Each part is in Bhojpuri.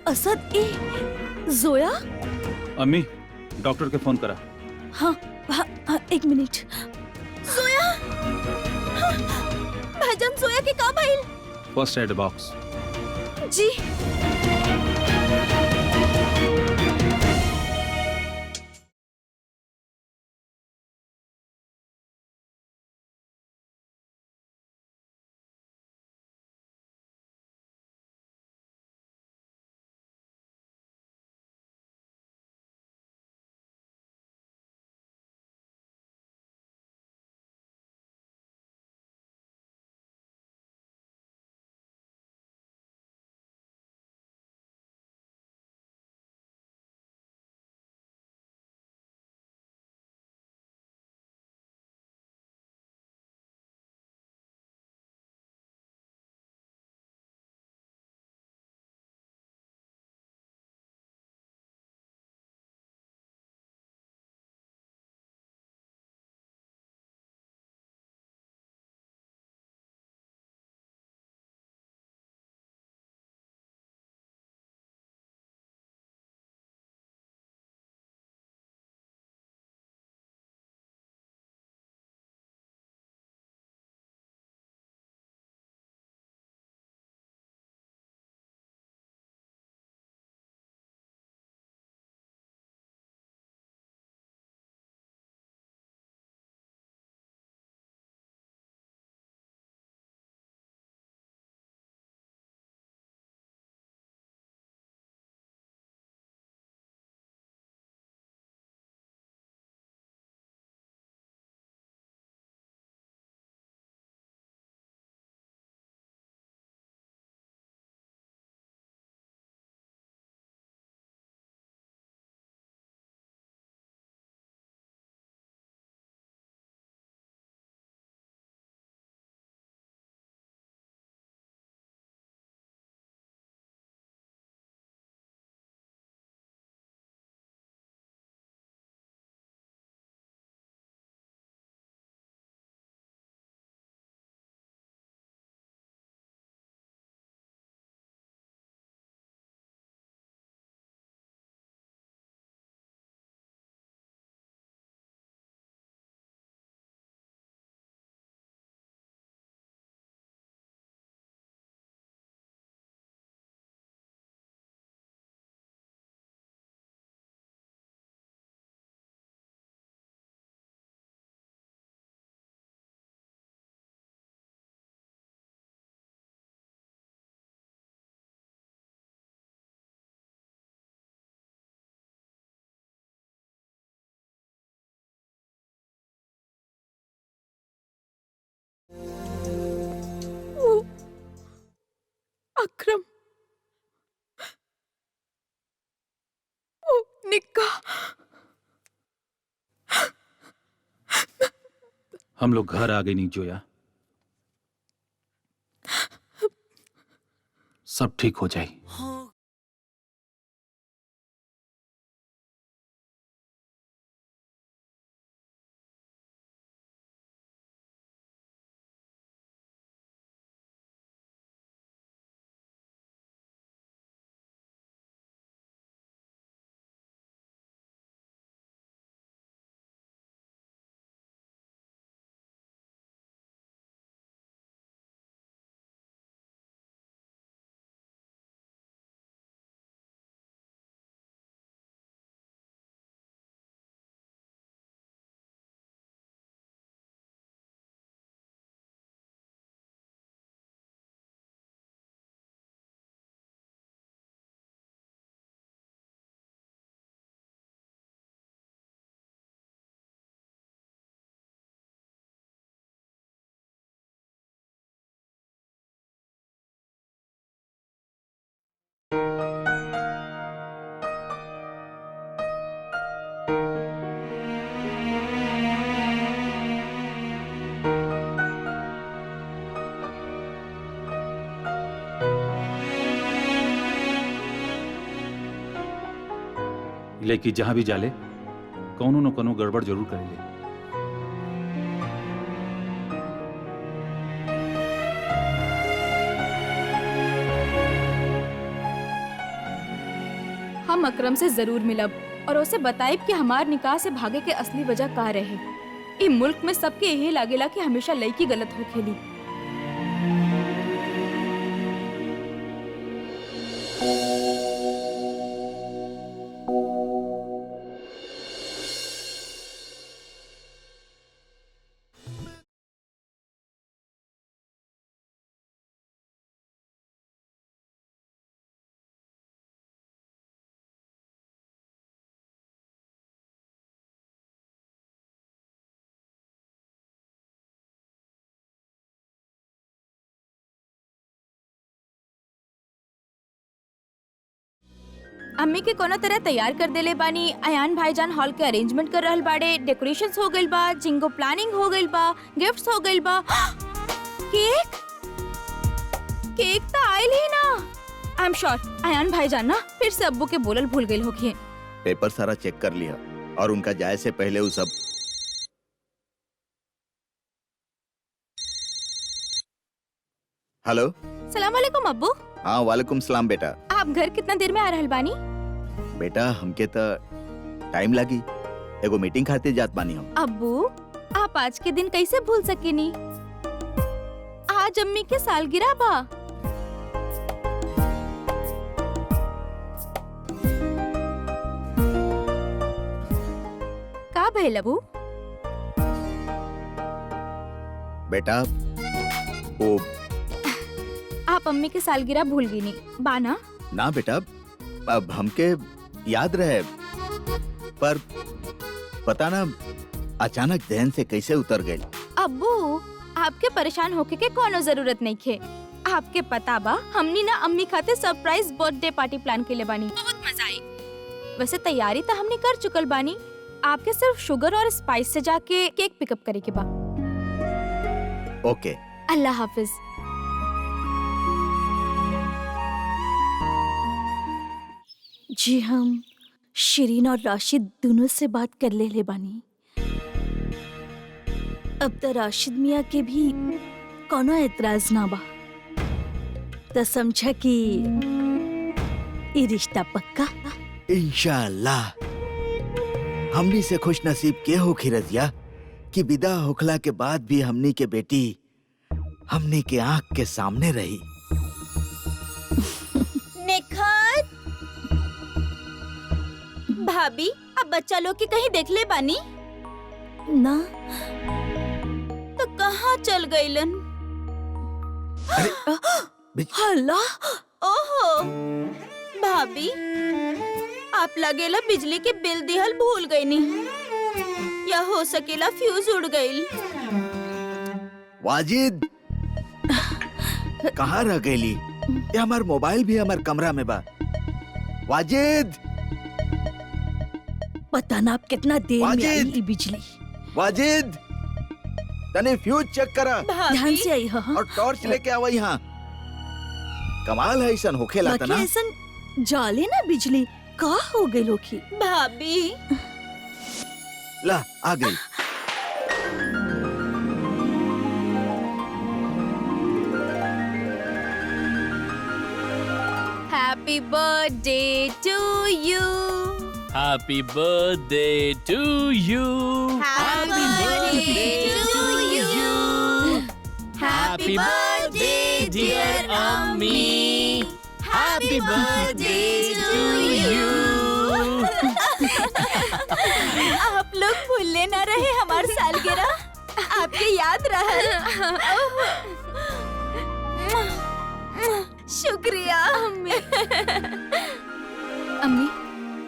असद ए जोया। अम्मी डॉक्टर के फोन करा। हाँ हाँ हाँ, एक मिनट। जोया, हाँ, भाईजान जोया के का भइल? First aid box. जी। वो अकरम, वो निक्का। हम लोग घर आ गए नहीं जोया, सब ठीक हो जाए। लेकिन जहां भी जाले कौनो न कोनो गड़बड़ जरूर करेले। हम अकरम से जरूर मिलब और उसे बताइब कि हमार निकाह से भागे के असली वजह का रहे। ई मुल्क में सबके यही लागेला कि हमेशा लड़की गलत होखेली। अम्मी के कोनो तरह तैयार कर देले बानी। अयान भाईजान हॉल के अरेंजमेंट कर रहल बाड़े, डेकोरेशंस हो गइल बा, जिंगो प्लानिंग हो गइल बा, गिफ्ट्स हो गइल बा। केक केक तो आइल ही ना। आई एम श्योर अयान भाईजान ना फिर से अब्बू के बोलल भूल गइल होखिए। पेपर सारा चेक कर लिया और उनका जाए से पहले वो सब। हेलो। सलाम वालेकुम अब्बू। हाँ वालेकुम सलाम बेटा। आप घर कितना देर में आ रहल बानी? बेटा हमके तो टाइम लगी, एगो मीटिंग खातिर जात बानी हम। अब्बू आप आज के दिन कैसे भूल सकेनी? आज अम्मी के सालगिरह बा। का भइल अब्बू? बेटा वो आप अम्मी के सालगिरह भूल गई नहीं बाना? ना बेटा, अब हमके याद रहे पर पता ना अचानक ध्यान से कैसे उतर गई। अब्बू आपके परेशान होके के कोनो जरूरत नहीं खे। आपके पता बा हमनी ना अम्मी खाते सरप्राइज बर्थडे पार्टी प्लान के लिए बानी। बहुत मजा आई। वैसे तैयारी तो हमने कर चुकल बानी, आपके सिर्फ शुगर और स्पाइस से जाके केक पिकअप करे के बा। ओके अल्लाह हाफिज। जी हम शिरीन और राशिद दोनों से बात कर ले बानी। अब तो राशिद मियाँ के भी कोनो एतराज ना बा, तो समझा कि ये रिश्ता पक्का। इंशाअल्लाह। हमनी से खुश नसीब के हो खिरजिया कि विदा होखला के बाद भी हमनी के बेटी हमनी के आंख के सामने रही। निखात भाभी, अब बच्चा लोग के कहीं देख ले बानी ना? तो कहाँ चल गईलन? हल्ला। ओहो भाभी, आप लगेला बिजली के बिल दिहल भूल गई नी, या हो सकेला फ्यूज उड़ गई। वाजिद कहाँ रह गईली? ये हमार मोबाइल भी हमार कमरा में बा। वाजिद पता ना आप कितना देर में आई ई बिजली। वाजिद तने फ्यूज चेक करा। ध्यान से आई। हाँ और टॉर्च लेके आवा यहाँ। कमाल है ऐसा होखेला तना। ऐसा जाले ना बिजली का हो गई लोकी। भाभी ला आ गई। Happy birthday to you. Happy birthday to you. Happy birthday to you. Happy birthday dear Ammi. Happy birthday to you. आप लोग भूलने ना रहे हमारे सालगिरह, आपके याद रहा। शुक्रिया अम्मी,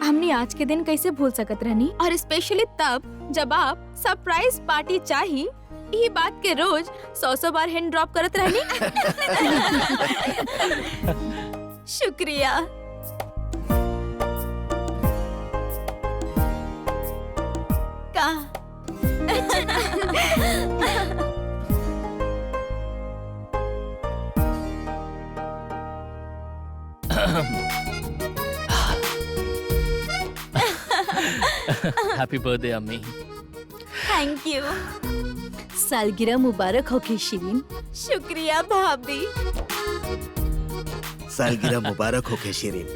हमने आज के दिन कैसे भूल सकत रहनी, और स्पेशली तब जब आप सरप्राइज पार्टी चाही ये बात के रोज 100 बार हैंड ड्रॉप करत रहनी। शुक्रिया। का Happy birthday Ammi. Thank you. सालगिरह मुबारक हो के शिरीन। शुक्रिया भाभी। सालगिरह मुबारक हो के शिरीन।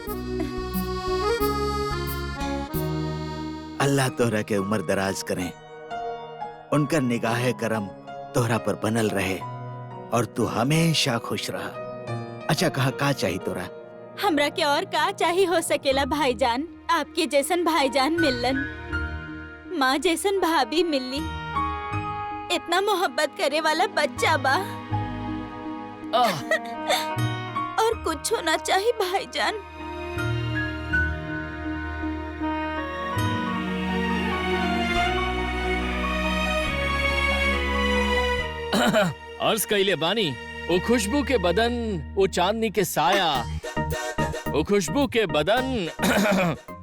अल्लाह तोहरा के उम्र दराज करें, उनका निगाह करम तोहरा पर बनल रहे और तू हमेशा खुश रहा। अच्छा कहा का चाहिए तोरा? हमरा के और का चाहिए हो सकेला भाईजान, आपके जैसन भाईजान मिलन, माँ जैसन भाभी मिली, इतना मोहब्बत करे वाला बच्चा बा, आह, और कुछ होना चाहिए भाईजान। अर्ज कइले बानी, वो खुशबू के बदन, वो चांदनी के साया, वो खुशबू के बदन,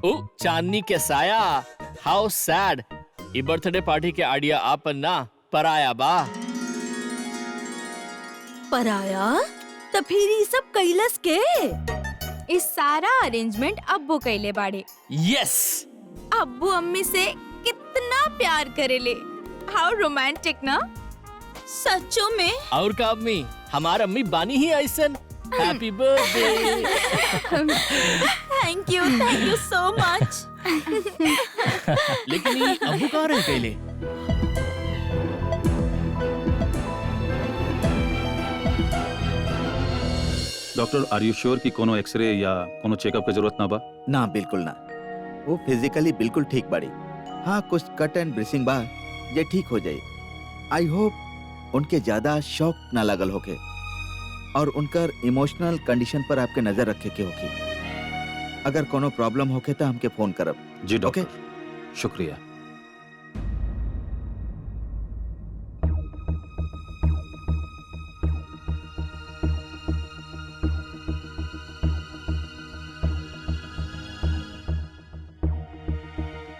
वो चांदनी के साया। हाउ सैड, ये बर्थडे पार्टी के आइडिया आपन ना पराया बा। पराया तो फिर ये सब कैलस के? इस सारा अरेंजमेंट अब्बू कैले बाड़े। यस, अब्बू अम्मी से कितना प्यार करेले, हाउ रोमांटिक ना। सच्चों में और का अम्मी, हमार अम्मी बानी ही ऐसन। Happy birthday. Thank you so much. लेकिन ये अब्बू कहाँ रह गए? डॉक्टर आर यू श्योर कि कोनो एक्सरे या कोनो चेकअप की जरूरत ना बा? ना बिल्कुल ना, वो फिजिकली बिल्कुल ठीक बाड़ी। हाँ कुछ कट एंड ब्रेसिंग बा, ये ठीक हो जाए। आई होप उनके ज्यादा शौक ना लगल होके और उनकर इमोशनल कंडीशन पर आपके नजर रखे के होगी। अगर कोनो प्रॉब्लम होके तो हमके फोन करब। जी डॉक्टर, ओके? शुक्रिया।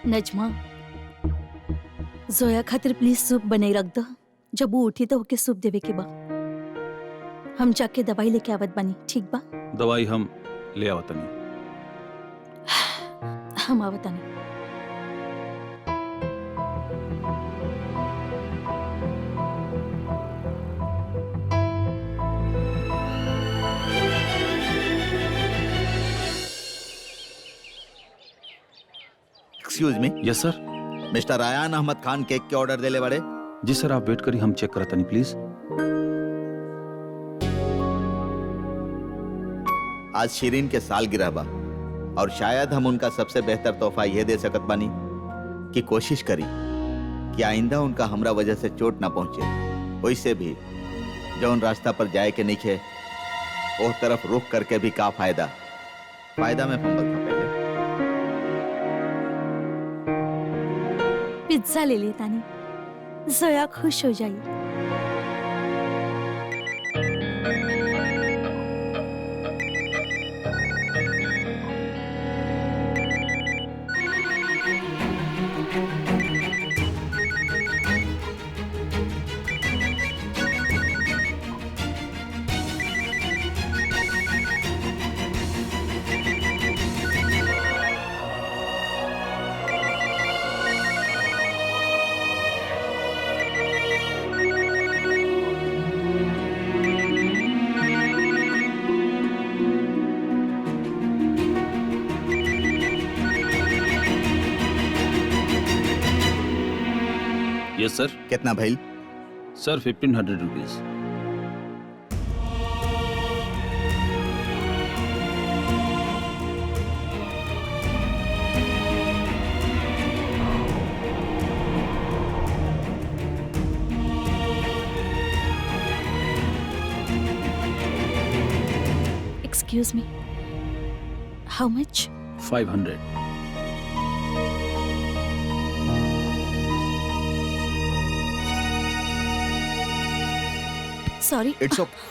नजमा, जोया खातिर प्लीज सूप बनाई रख दो। जब वो उठी तो ओके सूप देवे के बा। हम जाके दवाई लेके आवत बानी, ठीक बा? दवाई हम ले आवतनी। हम आवतानी। एक्सक्यूज मी, यस सर। मिस्टर अयान अहमद खान केक के ऑर्डर देले बड़े। जी सर, आप वेट करिए, हम चेक करतनी प्लीज। आज शिरीन के सालगिरह बा और शायद हम उनका सबसे बेहतर तोहफा यह दे सकत बानी कि कोशिश करी कि आइंदा उनका हमरा वजह से चोट ना पहुंचे। वैसे भी जौन रास्ता पर जाए के नीचे वो तरफ रुख करके भी का फायदा में फंबल था पहले। पिज्जा ले ले तानी, जोया खुश हो जाई। Yes sir. कितना भाई? Sir 1500 rupees. Excuse me. How much? 500। Sorry. It's okay.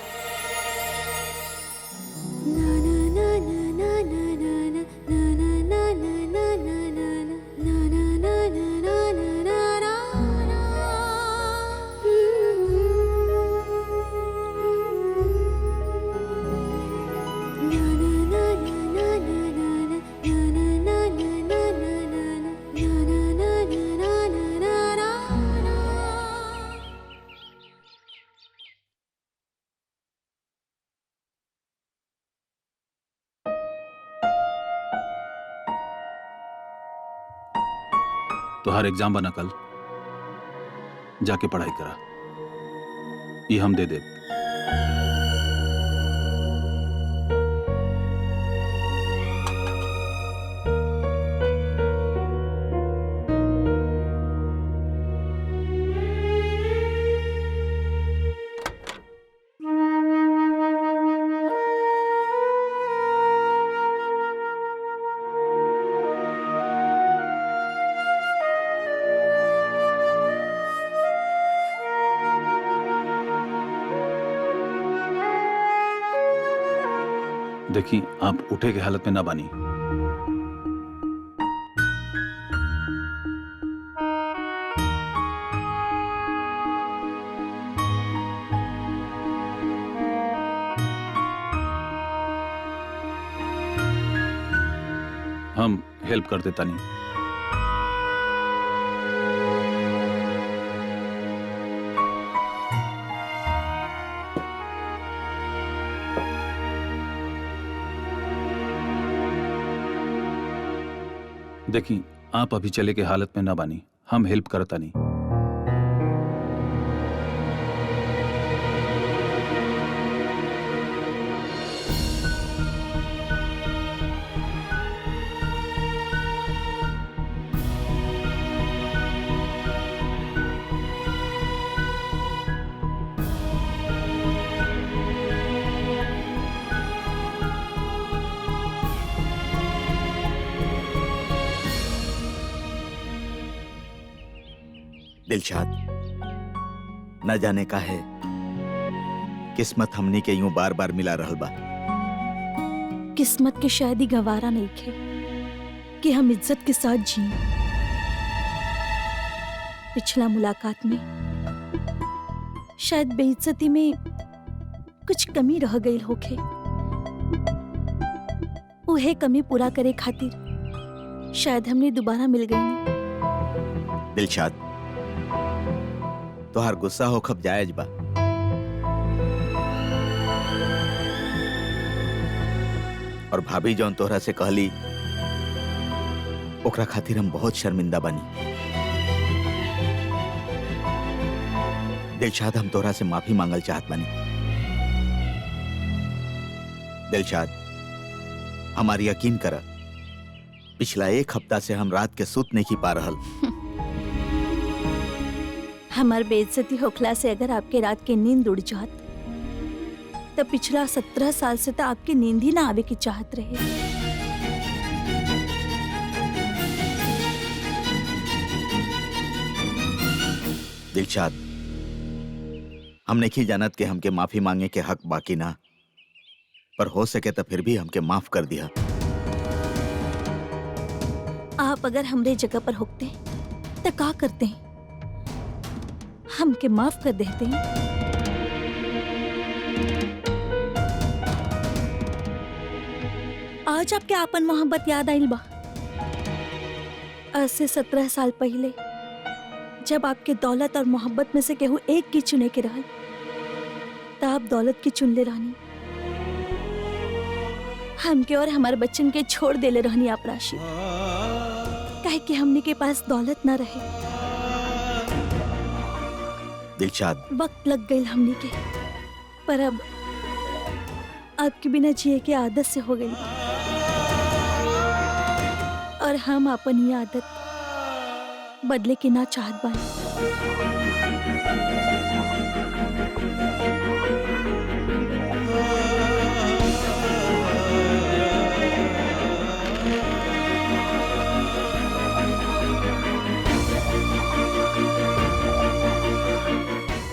तो हर एग्जाम बना कल जाके पढ़ाई करा, ये हम दे दे। देखी आप उठे के हालत में ना बानी। हम हेल्प कर देता नहीं। देखी आप अभी चले के हालत में ना बानी, हम हेल्प करता नहीं। दिलशाद, न जाने का है किस्मत हमनी के यूं बार बार मिला रहल बा। किस्मत के शायद ही गवारा नहीं खे कि हम इज्जत के साथ जिए। पिछला मुलाकात में शायद बेइज्जती में कुछ कमी रह गई होखे। उहे कमी पूरा करे खातिर शायद हमने दोबारा मिल गई। दिलशाद, तोहार गुस्सा हो खब जायज बा, और भाभी जौन तोहरा से कहली ओकरा खातिर हम बहुत शर्मिंदा बनी। दिलशाद, हम तोहरा से माफी मांगल चाहत बनी। दिलशाद, हमारी यकीन करा, पिछला एक हफ्ता से हम रात के सुत नहीं पा रहल। हमार बेइज्जती होखला से अगर आपके रात के नींद उड़ जात तो पिछला 17 साल से तो आपकी नींद ही ना आवे की चाहत रहे। दिलशाद, हम नहीं जानत के हमके माफी मांगे के हक बाकी ना, पर हो सके तो फिर भी हमके माफ कर दिया। आप अगर हमरे जगह पर होते तो का करते हैं? हमके माफ कर देते हैं। आज आपके आपन मोहब्बत याद आइल बा। आज से 17 साल पहले जब आपके दौलत और मोहब्बत में से केहू एक की चुने के रहल, तब आप दौलत की चुन ले रहनी। हमके और हमारे बच्चन के छोड़ देले रहनी आप राशि, काहे कि हमने के पास दौलत ना रहे। दिलशाद, वक्त लग गई हमने के, पर अब आपके बिना जिए की आदत से हो गई, और हम अपन ये आदत बदले की ना चाहत बानी।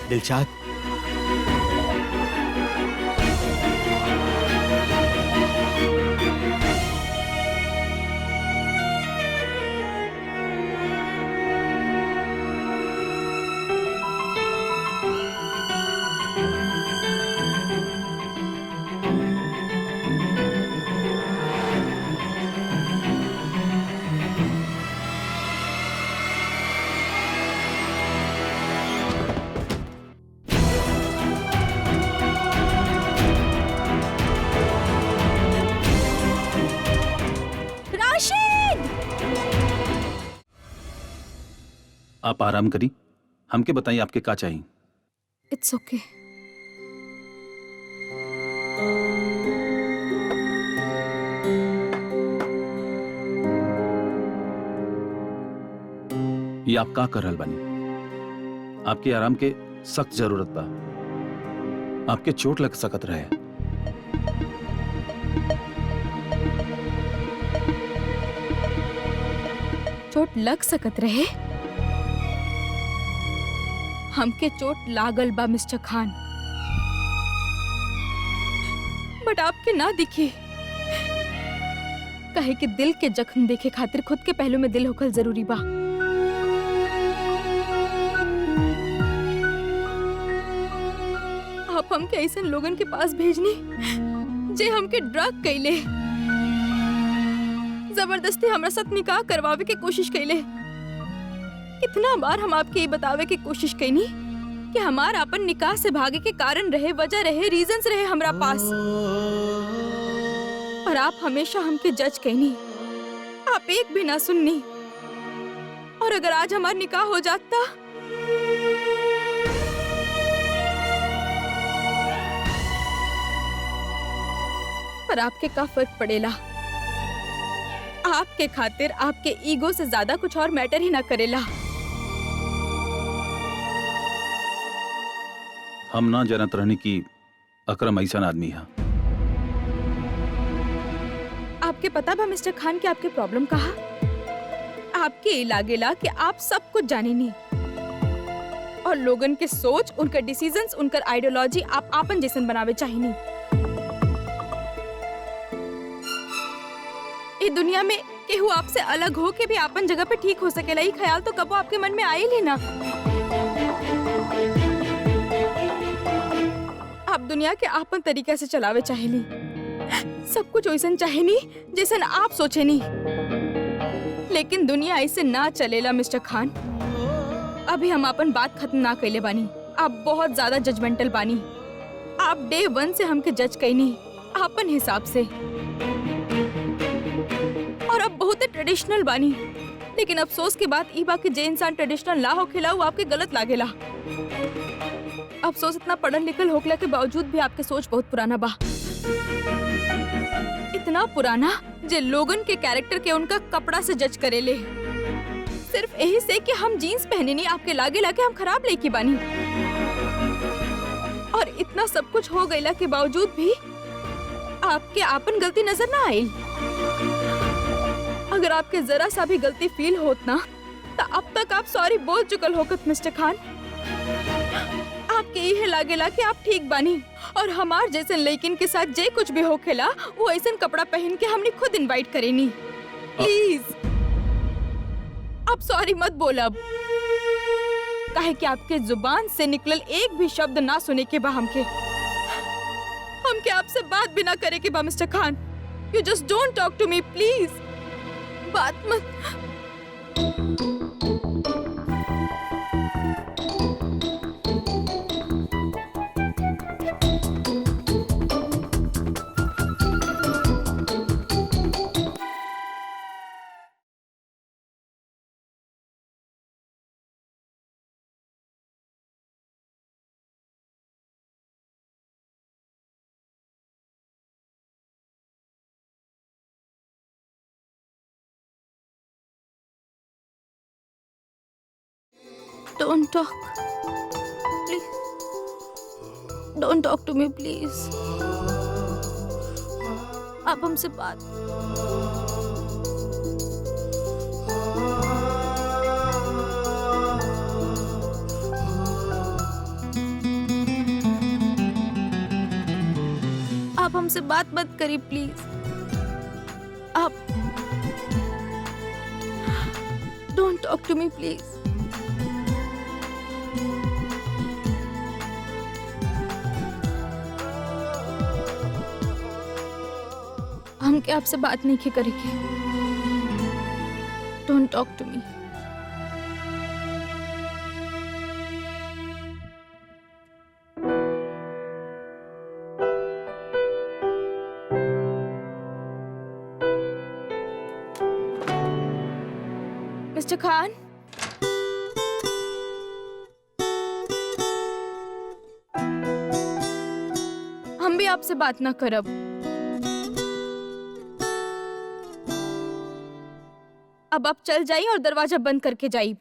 दिलशाद, आप आराम करी, हमके बताइए आपके का चाहिए। इट्स ओके। ये आप का कर रहल बानी? आपके आराम के सख्त जरूरत बा। आपके चोट लग सकत रहे। चोट लग सकत रहे? हमके चोट लागल बा मिस्टर खान, बट आपके ना दिखी। कहे कि दिल के जख्म देखे खातिर खुद के पहलू में दिल होखल जरूरी बा। आप हमके ऐसे लोगन के पास भेजनी जे हमके ड्रग कैले, जबरदस्ती हमरा साथ निकाह करवावे के कोशिश कैले। कितना बार हम आपके ये बतावे के कोशिश कैनी कि हमार अपन निकाह से भागे के कारण रहे, वजह रहे, रीजंस रहे हमरा पास, और आप हमेशा हमके जज कैनी। आप एक भी ना सुननी। और अगर आज हमार निकाह हो जाता पर आपके का फर्क पड़ेला? आपके खातिर आपके ईगो से ज्यादा कुछ और मैटर ही ना करेला। हम ना जानत रहनी कि अकरम ऐसा आदमी है। आपके पता बा मिस्टर खान कि आपके प्रॉब्लम कहा? आपके ये लागेला कि आप सब कुछ जाने नहीं, और लोगन के सोच, उनका डिसीजंस, उनका आइडियोलॉजी आप आपन जैसन बनावे चाहिए। इस दुनिया में केहू आपसे अलग हो के भी आपन जगह पे ठीक हो सकेला, ये ख्याल तो कबो आपके मन में आयल ही ना। आप दुनिया के आपन तरीके से चलावे चाहेली, सब कुछ वैसन चाहे नहीं जैसन आप सोचे नहीं। लेकिन दुनिया ऐसे ना चलेला मिस्टर खान। अभी हम अपन बात खत्म ना कैले बानी। आप बहुत ज्यादा जजमेंटल बानी। आप डे 1 से हमके जज कैनी आपन हिसाब से, और अब बहुत ट्रेडिशनल बानी। लेकिन अफसोस के बाद ई बा कि जे इंसान ट्रेडिशनल ना होखेला वो आपके गलत लागेला। अफसोस इतना पढ़ल लिखल होखला के बावजूद भी आपके सोच बहुत पुराना बा। इतना पुराना जे लोगन के कैरेक्टर के उनका कपड़ा से जज करेले, सिर्फ यही से कि हम जीन्स पहने नहीं आपके लागे लाके हम खराब लेके बानी। और इतना सब कुछ हो गईला के बावजूद भी आपके आपन गलती नजर ना आई। अगर आपके जरा सा भी गलती फील होत ना तो अब तक आप सॉरी बोल चुकल होकत मिस्टर खान। आपके यही लागेला कि आप ठीक बानी, और हमार जैसे लड़किन के साथ जे कुछ भी होखेला वो ऐसा कपड़ा पहन के हमने खुद इनवाइट करेनी। प्लीज आप सॉरी मत बोलब, काहे कि आपके जुबान से निकलल एक भी शब्द ना सुने के बा हमके आपसे बात भी ना करे के बा mister Khan. You just don't talk to me please. बात मत। Don't talk. Please. Don't talk to me, please. आप हमसे बात। आप हमसे बात मत करिए प्लीज। आप Don't talk to me, please. हम क्या आपसे बात नहीं की करेंगे। Don't talk to me. Mister Khan, आपसे बात ना करब। अब आप चल जाइए और दरवाजा बंद करके जाइए।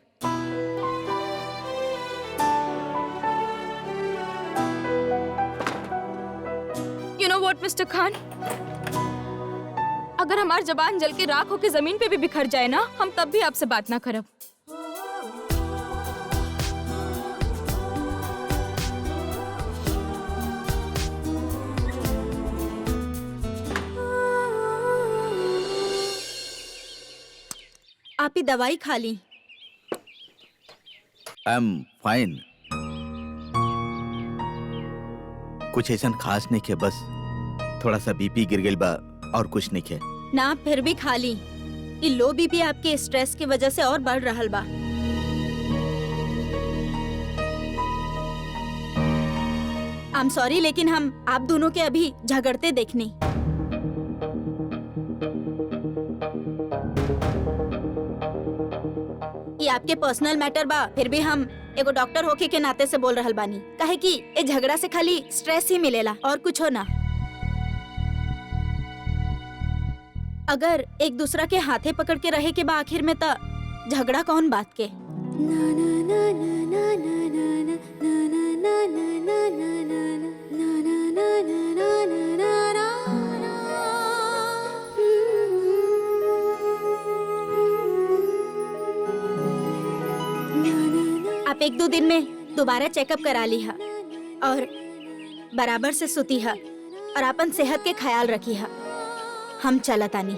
यू नो व्हाट मिस्टर खान, अगर हमारी जबान जल के राख होके जमीन पे भी बिखर जाए ना, हम तब भी आपसे बात ना करब। आप ही दवाई खा ली। I am fine. कुछ ऐसा खास नहीं है, बस थोड़ा सा बीपी गिर गई बा और कुछ नहीं है। ना फिर भी खा ली। ये लो बीपी आपके स्ट्रेस की वजह से और बढ़ रहल बा। आई एम सॉरी, लेकिन हम आप दोनों के अभी झगड़ते देखने। ये आपके पर्सनल मैटर बा, फिर भी हम एगो डॉक्टर होके के नाते से बोल रहल बानी। काहे कि ए झगड़ा से खाली स्ट्रेस ही मिलेला और कुछ हो ना। अगर एक दूसरा के हाथे पकड़ के रहे के बा आखिर में, तो झगड़ा कौन बात के। आप 1-2 दिन में दोबारा चेकअप करा ली है और बराबर से सुती है और अपन सेहत के ख्याल रखी है। हम चलत आनी।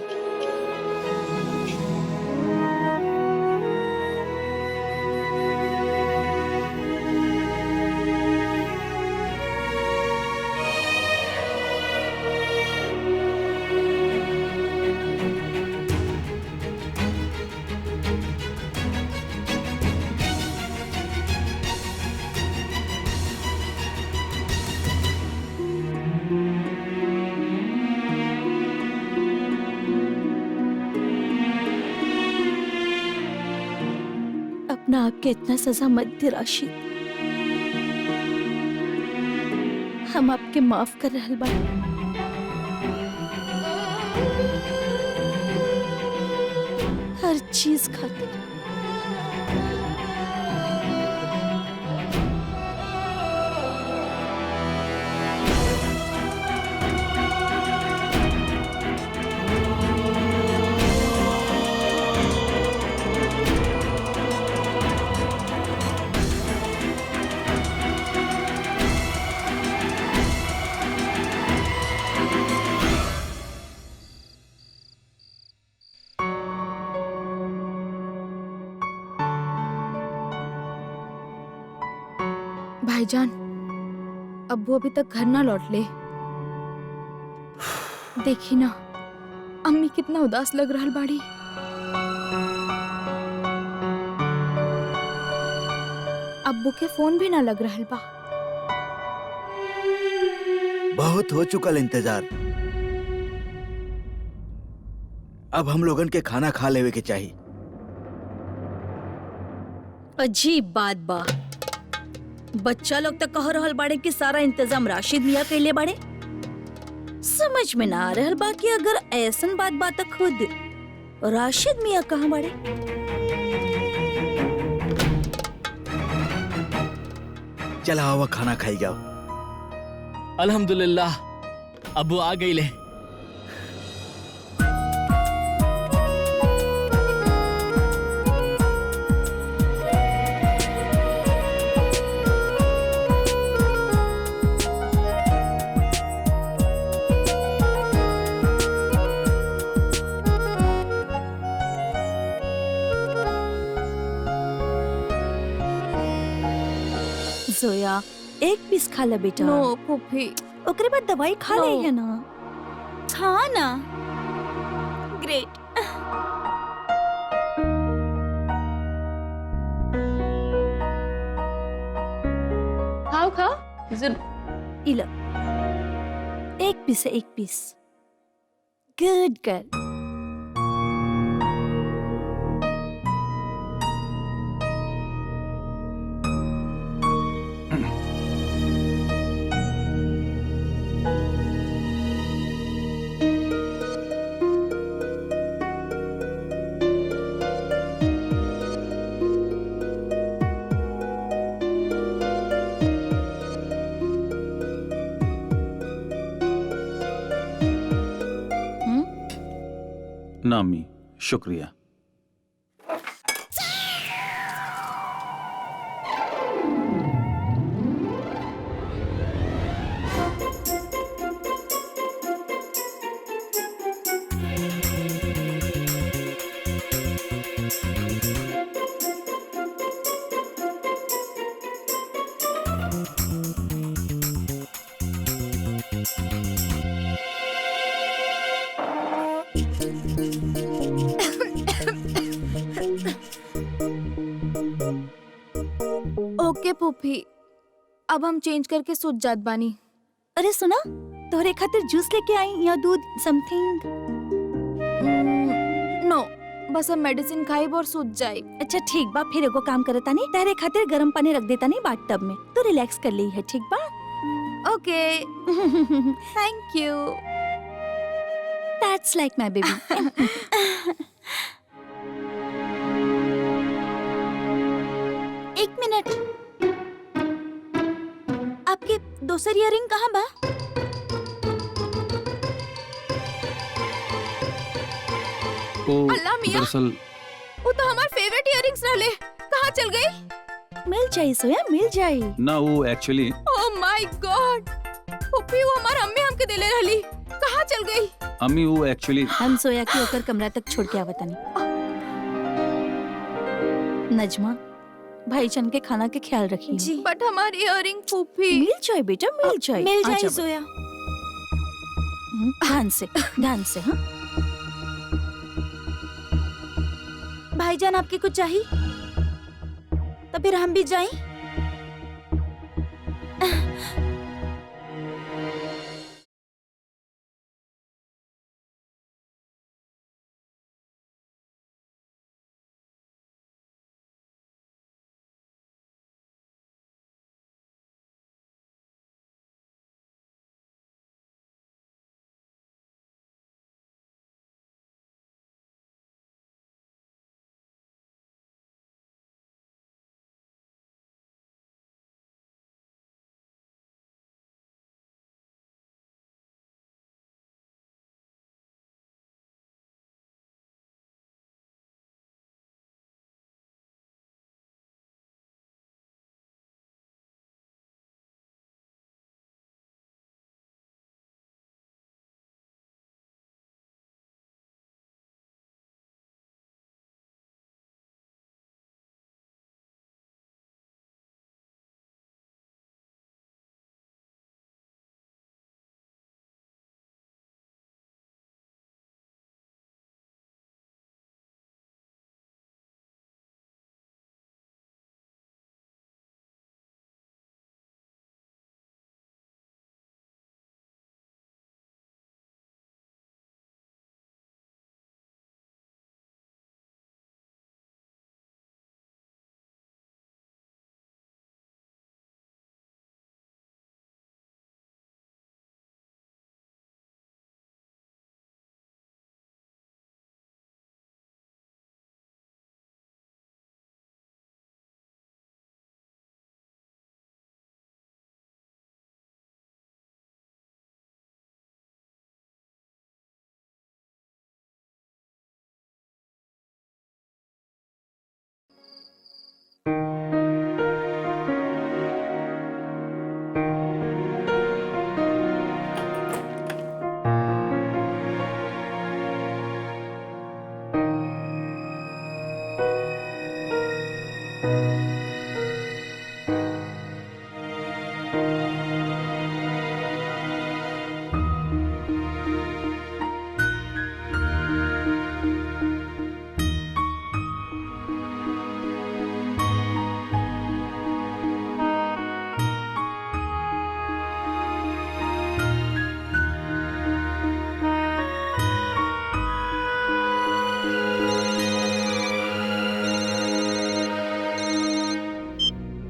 अपना आपके इतना सजा मत दे राशिद। हम आपके माफ कर रहल बानी। हर चीज खातिर। भाईजान, अब्बू अभी तक घर ना लौट ले। देखी ना, अम्मी कितना उदास लग रहल बाड़ी। अब्बू के फोन भी ना लग रहल बा। बहुत हो चुकल इंतजार। अब हम लोगन के खाना खा लेवे के चाहिए। अजीब बात बा। बच्चा लोग तक कह रहल बाड़े कि सारा इंतजाम राशिद मियाँ कैले बाड़े। समझ में ना आ रहल बा कि अगर ऐसन बात बा त खुद राशिद मियाँ कहाँ बाड़े। चला आवा खाना खाई जाओ। अल्हम्दुलिल्लाह, अब्बू आ गई ले। जोया, एक पीस खा ले बेटा। नो फूफी, ओकरे बाद दवाई खा No. ले है ना। हाँ ना। ग्रेट। खाओ खाओ जरूर। इला एक पीस है, एक पीस। Good girl. ना अम्मी, शुक्रिया। ओके फूफी, अब हम चेंज करके सूत जात बानी। अरे सुना, तोहरे खातिर जूस लेके आई या दूध समथिंग। नो, बस हम मेडिसिन खाई और सूत जाए। अच्छा ठीक बा, फिर एगो काम करता नहीं, तेरे खातिर गरम पानी रख देता नहीं बाथ टब में, तो रिलैक्स कर ली है, ठीक बा? Okay, thank you. That's like my baby. एक मिनट, आपके दूसर इयरिंग कहाँ बा? अल्लाह मियां। दरअसल वो तो हमार फेवरेट इयरिंग्स रहले, कहाँ चल गई? मिल जाई सोया, मिल जाई। ना वो एक्चुअली ओह माय गॉड, फूफी वो हमार अम्मी हमके देले रहली, कहाँ चल गई? अम्मी वो एक्चुअली हम सोया के ओकर कमरा तक छोड़ के आवता नहीं। नजमा, भाईजान के खाना के ख्याल रखिए। जी, बट हमार इयरिंग फूफी। मिल जाए बेटा, मिल जाए। मिल आ जाए जाओ। सोया। ध्यान से, ध्यान से। हाँ, भाईजान आपके कुछ चाहिए? तो फिर हम भी जाएं?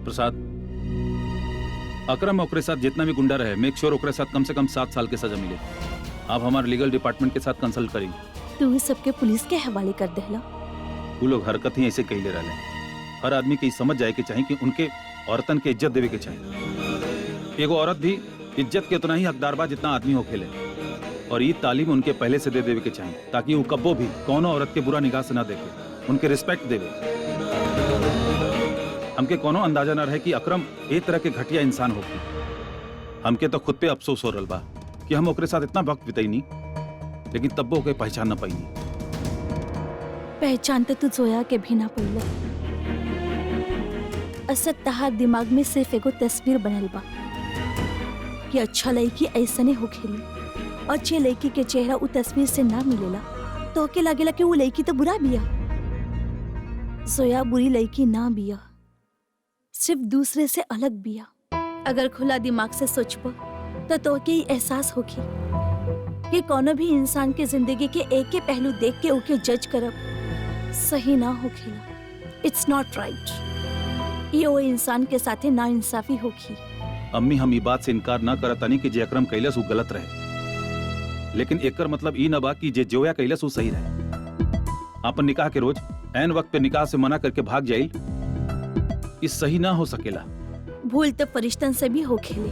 प्रसाद, अकरम ओकरे साथ जितना भी गुंडा रहे, मेक श्योर ओकरे साथ कम से कम 7 साल के सजा मिले। आप हमारे लीगल डिपार्टमेंट के साथ कंसल्ट करेंगे। तू सबके पुलिस के हवाले कर देला। वो लोग हरकत ही ऐसे कही ले रहे हैं। हर आदमी के समझ जाए के चाहिए कि उनके औरतन के इज्जत देवे के चाहिए। एगो औरत भी इज्जत के उतना ही हकदार बा जितना आदमी हो खेले। और ये तालीम उनके पहले से दे देवे के चाहिए ताकि वो कब्बो भी कोनो औरत के बुरा निगाह से ना देखे, उनके रिस्पेक्ट देवे। हमके कोनो अंदाजा ना रहे कि अकरम एक तरह के घटिया इंसान होगी। हमके तो खुद पे अफसोस हो रहा बा कि हम ओकरे साथ इतना वक्त बिताईनी, लेकिन तब्बो ओके पहचान ना पाईनी। पहचान तो तू जोया के भी ना पड़ल। असद तहार दिमाग में सिर्फ एगो तस्वीर बनल बा कि अच्छा लड़की ऐसने हो खेली, और जे लड़की के चेहरा उ तस्वीर से ना मिलेला तो के लगेला कि वो लड़की तो बुरा बिया। जोया बुरी लड़की ना बिया, सिर्फ दूसरे से अलग बिया। अगर खुला दिमाग से सोचबो तो के ही एहसास होगी कि कोनो भी इंसान के जिंदगी के एक के पहलू देख के ओके जज करब सही ना होखेला। It's not right. ये वो इंसान के साथे ना इंसाफी होगी। अम्मी, हम ये बात से इनकार ना करतानी कि जे अकरम कैलस वो गलत रहे, लेकिन एकर मतलब ई न बा कि जे जोया कैलस वो सही रहे। आपन निकाह के रोज ऐन वक्त पे निकाह से मना करके भाग जाइल, इस सही ना हो सकेला। भूल तो फरिश्तन से भी हो खेले,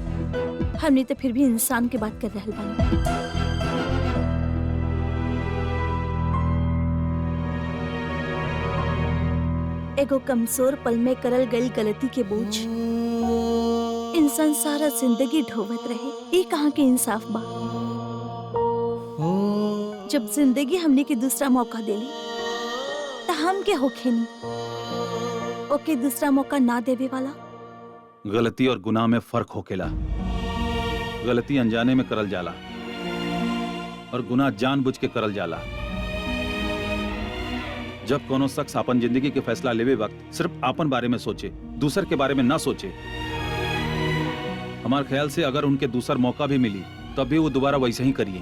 हमने तो फिर भी इंसान की बात कर रहे बानी। एगो कमजोर पल में करल गई गलती के बोझ इंसान सारा जिंदगी ढोवत रहे, ये कहाँ के इंसाफ बा। जब जिंदगी हमने के दूसरा मौका देली तो हम के होखेनी ओके दूसरा मौका ना देवे वाला। गलती और गुनाह में फर्क होकेला। गलती अनजाने में करल जाला और गुनाह जानबूझ के करल जाला। जब कोनो शख्स अपन जिंदगी के फैसला लेवे वक्त सिर्फ अपन बारे में सोचे, दूसर के बारे में ना सोचे, हमारे ख्याल से अगर उनके दूसर मौका भी मिली तब भी वो दोबारा वैसे ही करिए,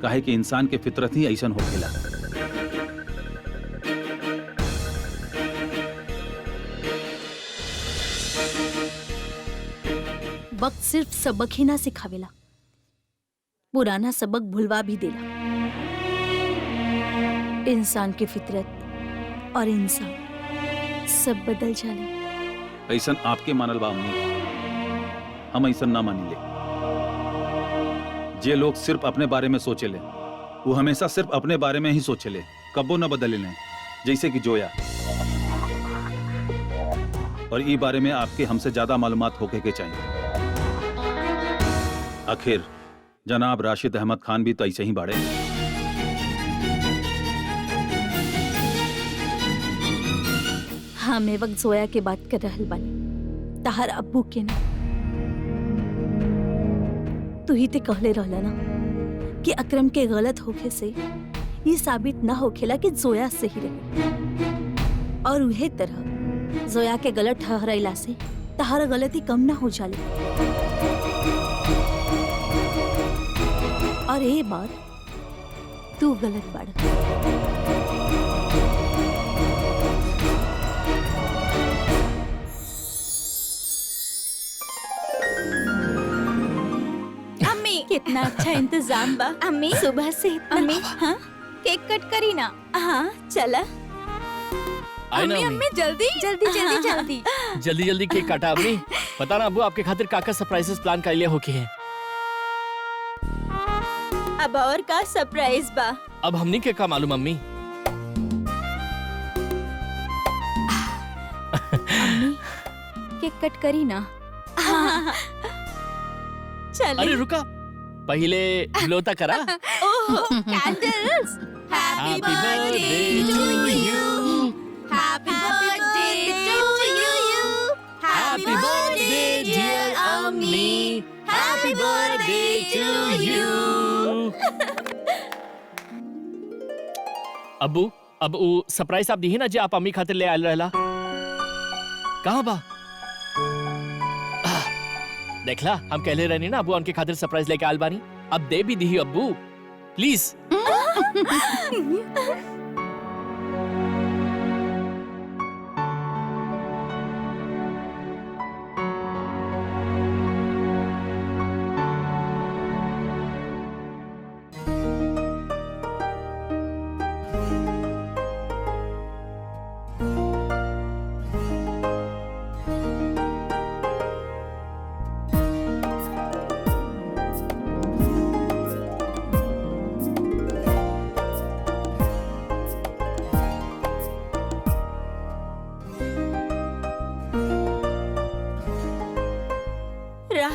काहे कि इंसान के फितरत ही ऐसन होखेला। वक्त सिर्फ सबक ही ना सिखावेला, पुराना सबक भुलवा भी देला। इंसान की फितरत और इंसान सब बदल जाले। ऐसन आपके मानल बा अम्मी, हम ऐसन ना मानिले। जे लोग सिर्फ अपने बारे में सोचेले वो हमेशा सिर्फ अपने बारे में ही सोचेले, कबो न बदलेले। जैसे कि जोया, और ई बारे में आपके हमसे ज्यादा मालूमात होके के चाहिए। आखिर जनाब राशिद अहमद खान भी तो ऐसे ही बाड़े। हाँ, मैं वक्त जोया के बात कर रहल बानी, तहार अब्बू के ना। तू ही ते कहले रहला ना कि अकरम के गलत होखे से ये साबित ना होखेला कि जोया सही रहे, और उहे तरह जोया के गलत ठहराइला से तहार गलती कम ना हो जाले। और ये बात तू गलत बाड़ा। कितना अच्छा इंतजाम बा अम्मी, सुबह से इतना। अम्मी, हाँ केक कट करी ना। हाँ चला। आए ना अम्मी, अम्मी, जल्दी जल्दी जल्दी जल्दी। जल्दी जल्दी केक काटा अम्मी। पता ना अब्बू आपके खातिर काका सरप्राइजेस प्लान कर लिए होके हैं। अब और का सरप्राइज बा? अब हमनी के का मालूम अम्मी। अम्मी, केक कट करी ना। चले। अरे रुका, पहले लोता करा। ओह, candles. Happy birthday to you. Happy birthday to you. Happy birthday dear अम्मी। Happy birthday to you. अब्बू, अब वो सरप्राइज आप दी है ना जे आप अम्मी खातिर ले आयल रहला। कहाँ बा? देखला, हम कहले रहनी ना अब्बू उनके खातिर सरप्राइज लेके आयल बानी। अब दे भी दी अब्बू, प्लीज।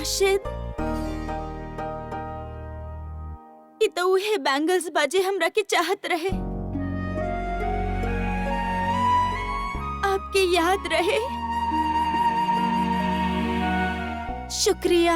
राशिद, ई तो उहे बैंगल्स बाजे हमरा के चाहत रहे, आपके याद रहे। शुक्रिया।